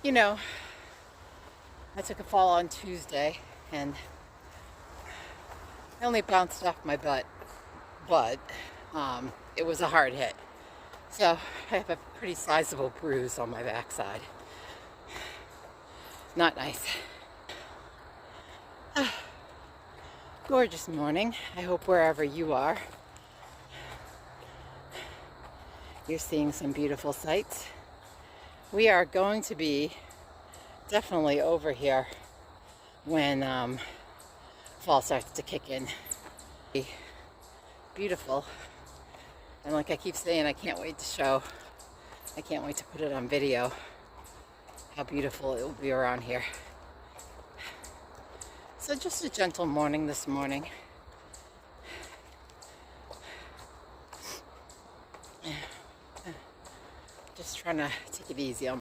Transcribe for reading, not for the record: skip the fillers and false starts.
You know, I took a fall on Tuesday and I only bounced off my butt, but it was a hard hit. So I have a pretty sizable bruise on my backside. Not nice. Gorgeous morning. I hope wherever you are, you're seeing some beautiful sights. We are going to be definitely over here when fall starts to kick in. Beautiful. And like I keep saying, I can't wait to put it on video, how beautiful it will be around here. So just a gentle morning this morning. Just trying to take it easy on